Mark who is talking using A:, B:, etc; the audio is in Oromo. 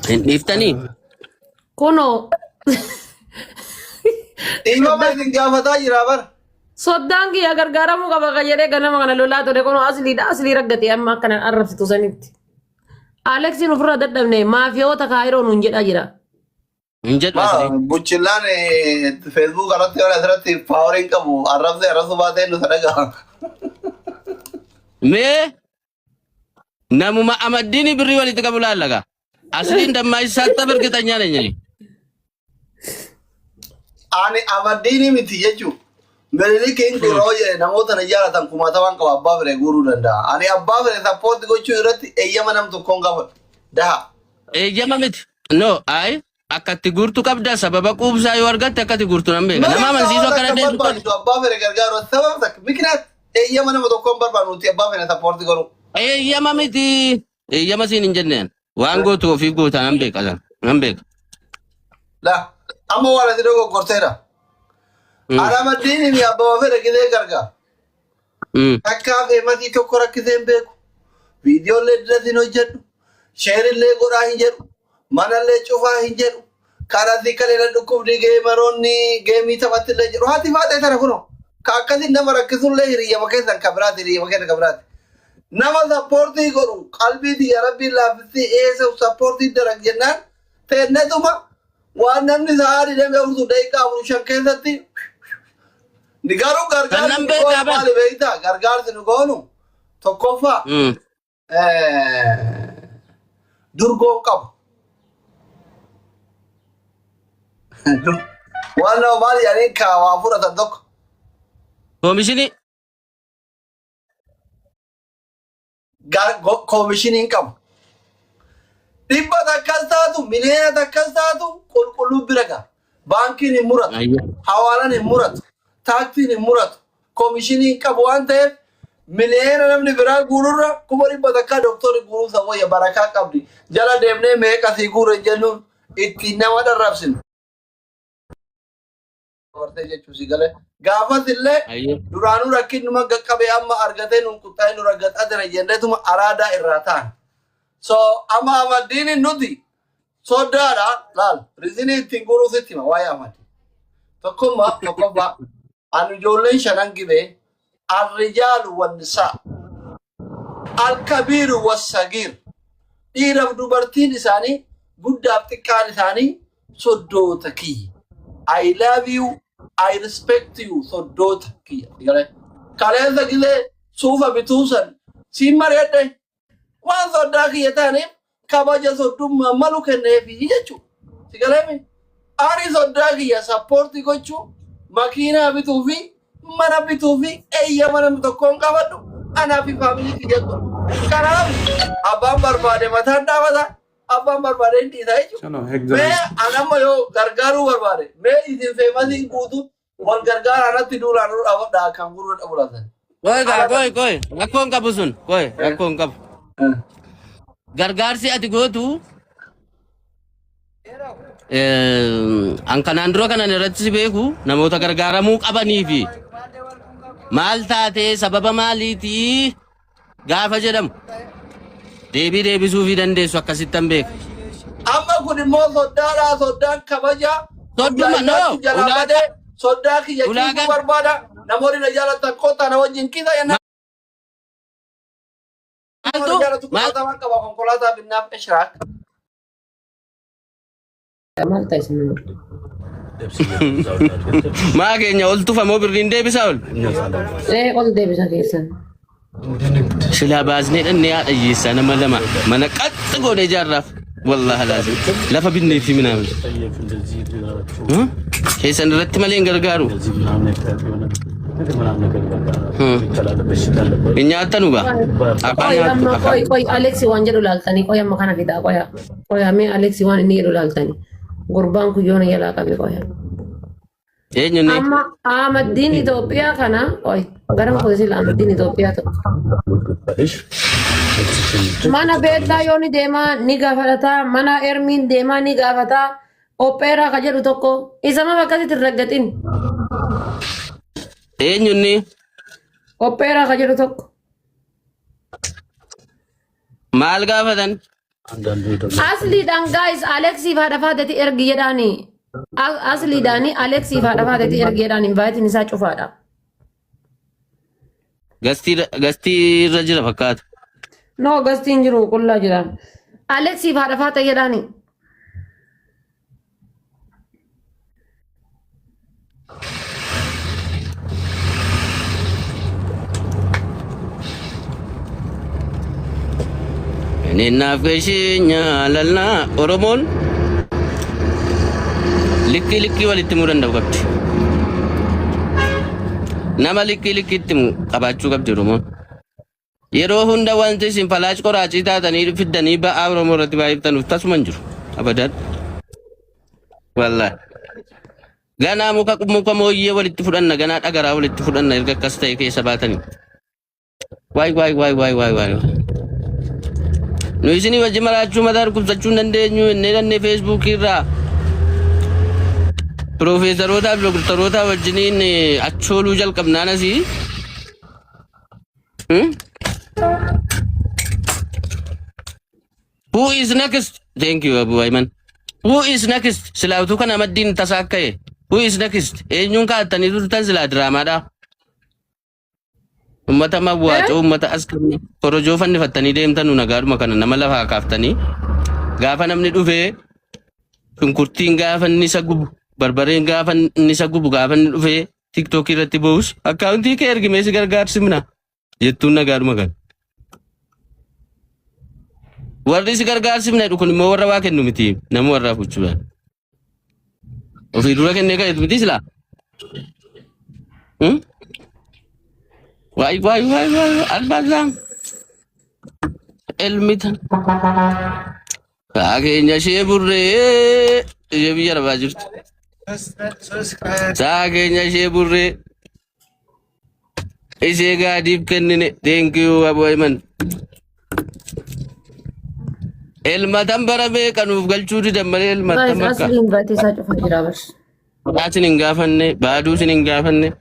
A: Dhiiftanii.
B: Kuno.
C: Ilma maatiin gaafataa jira bara.
B: Soddaan kiyya gargaaramu qaba kan jedhee ganama kana lolaa ture kun asli raggate amma akkana arrabsitu sanitti. Aleksiin ofirraa dadhabne maafiyoota kaayiroo nuun jedhaa jira.
A: Hin jedhu asli.
C: Buchillaan Facebook irratti waan asirratti paawariin qabu arrabsu baatee nu sadagaa.
A: Mee namuma amaddiini birrii walitti qabu laallaga. Asliin dammaa isaatti birgitanyaan eenyani.
C: Ani amaddiini miti jechuun. Melilikiin yeroo namoota na jaalatan kumaataman qaba abbaa fire guuruu danda'a. Ani abbaa fire sappoorti gochuu irratti eeyyama nam tokkoon gaafadhu. Daha.
A: Eeyyama miti. No, ay akkatti guurtu qabda sababa quubsaa yoo argatte akkatti guurtu nan beeka. Nama amansiisuu akkana deemtu
C: kan. Abbaa fire gargaaru sababa takka mikinaat eeyyama nama tokkoon barbaadu nuti abbaa fire sappoorti godhu.
A: Eeyyama miti. Eeyyama siin hin jenneen. Waan gootu ofiif gootaa nan beeka. Nan beeka.
C: La amma waan ati dogo gorteera. Alamaddiin ni abbaa fire gidee gargaara. Akka feematii tokko rakkisee hin beeku. Viidiyoolee dirreetiin hojjedhu. Sheerillee godhaa hin jedhu. Manallee cufaa hin jedhu. Karatti kaleela dhukkubni geemaroonni geemii taphattillee jedhu. Haati faatee sana kunoo. Ka akkasiin nama rakkisullee hiriyyama keessan kabiraati hiriyyama keessa kabiraati. Nama sappoortii godhu qalbii yaa rabbiin laaffisii eessa sappoortii daran jennaan teennetuma waan namni sa'aatii damee urtu daqiiqaa 5 keessatti ni garuu gargaarsi nu goonu maali beektaa? Gargaarsi nu goonu tokkoffaa durgoon qabu. Waan nama maali yaaniin kaawaa fudhatan tokko.
A: Koomishinii.
C: Koomishiniin qabu. Dhibba takkas taatu miliyoona takkas taatu qulqulluu bira ga'a. Baankiin hin muratu. Hawaalaan hin muratu. Taaksiin hin muratu. Koomishiniin qabu waan ta'eef miliyoona namni biraa guururra 100 takkaa dooktorri guuruu sawwayya barakaa qabdi. Jala deemnee meeqasii guure jennuun ittiin nama dharrabsinu. Gaafas illee duraanuu rakkinuma qaqqabee amma argatee nun kuttaa'ee nu raggaxaa jira jenneetuma araadaa irraa ta'an. So amma amaddiin nuti soddaadha laal rizinii ittiin guuruu sitti hima waa'ee amaddi. Tokkoffaa ani ijoolleen shanan gibee arrijaalu wannisaa alkabiiru wassagiir dhiiraaf dubartiin isaanii guddaaf xiqqaan isaanii soddoota kiyya. I love you. I respect you soddoota kiyya. Kaleessa gilee suufa bituusan siin mari'adhe waan soddaa kiyya taaneef kabaja soddummaa malu kenneefi jechuudha. Sigaleemi ani soddaa kiyya sappoortii gochuu makiinaa bituu fi mana bituu fi eeyyama namni tokkoon qabadhu anaa fi faamilii kiyya godhu. Kanaaf abbaan barbaade mataan dhaabata. Abbaan barbaade hin dhiisaa jechuudha. Mee anamma yoo gargaaruu barbaade mee isin feemasiin guutu wal gargaara anatti duulaan dhaabadhaa kan gurra dhabulatan.
A: Koy. Rakkoon qabu sun. Koy. Rakkoon qabu. Gargaarsi ati gootu an kanaan dura kanan irratti si beeku namoota gargaaramuu qabanii fi maal taatee sababa maaliitii gaafa jedhamu. Deebii deebisuu fi dandeessu akkasittan beeka.
C: Amma kun immoo soddaadhaa soddaan kabaja.
A: Sodduma noo.
C: Soddaa kiyya kiisuu barbaada. Namoonni na jaalatan kootaa na wajjin kiisa yennaa. Konkolaataa qaba konkolaataa binnaaf ishraaq.
B: Maal ta'e sinuu?
A: Maa keenya ol tufamoo birriin deebisaa ol?
B: Ol deebisa keessan.
A: Silaa baasnee dhannee haadha hiyyeessaa nama lama mana qaxxi goonee ijaarraaf wallaahi laazim lafa binnee fi minaamin keessan irratti malee hin gargaaru. Hin nyaatanu gaa afaan nyaattu afaan.
B: Qoy Aleksi waan jedhu laaltanii qoy amma kana fidaa qoy amee Aleksi waan inni jedhu laaltanii gurbaan kun yoona jalaa qabe qoy.
A: Eenyuun
B: amma amaddiin Itoophiyaa kana qoy garam qoyisi amaddiin Itoophiyaa ta'u. Mana beektaa yoo ni deemaa ni gaafataa mana ermiin deemaa ni gaafataa opheeraa ka jedhu tokko isa ma bakkatti raggatin.
A: Eenyuun
B: opheeraa ka jedhu tokko.
A: maal gaafatan?
B: Asliidhaan guys Aleksii faadha faadhati ergi jedhaani. Asliidhaani Aleksii faadha faadhati ergi jedhaani invaayitiin isaa cufaadha.
A: Gastii irra jira fakkaata.
B: No gastiin jiru qullaa jiran. Aleksii faadha faadha jedhaani.
A: Ninaaf gashinya lalna Oromoon likki walitti muu danda'u qabdi. Nama likki itti muu qabaachuu qabdi Oromoon. Yeroo hunda wanti isin falaash qoraachii taatanii fiddanii ba'aa Oromoo irratti baay'iftanuuf tasuma hin jiru. Abadan. Wallaahi. Ganaa muka mooyyee walitti fudhanna ganaa dhagaraa walitti fudhanna erga akkas ta'e keessa baatanii. Waay. Nu isinii wajji maraachuu mataa dhukkubsachuu hin dandeenyu inni Facebook irraa Profeesaroota fi Doktoroota wajjiniin achooluu jalqabnaan asii. Who is next? Thank you Abu Ayman. Who is next? Silaaftuu kana maddiin tasaa akka'e. Who is next? Eenyuun kaa'attanii turtan silaa diraamaadha. Ummata mawwaacoo ummata as kennu korojoo fannifattanii deemtan nagaadhuma kana nama lafaa kaaftanii gaafa namni dhufee shunkurtiin gaafa inni isa gubu barbareen gaafa inni isa gubu gaafa inni dhufee TikTok irratti bo'us akkaawuntii kee ergimee si gargaarsimna jettuun nagaadhuma kana. Warri si gargaarsimna kun immoo warra waa kennu miti nama warraa fuchuudhaan. Ofii dura kennee ka'eetu miti silaa. Why, Albazang? Elmitan. Saakenya ishee burree ishee biyya arabaa jirtu. Saakenya ishee burree ishee gaadiif kennine. Thank you Abu Ayman. Elmatan baramee kanuuf galchuu didan malee elmatan bakka.
B: Asliin baatee isaa cufa jira bas.
A: Baasin hin gaafanne baaduu sin hin gaafanne.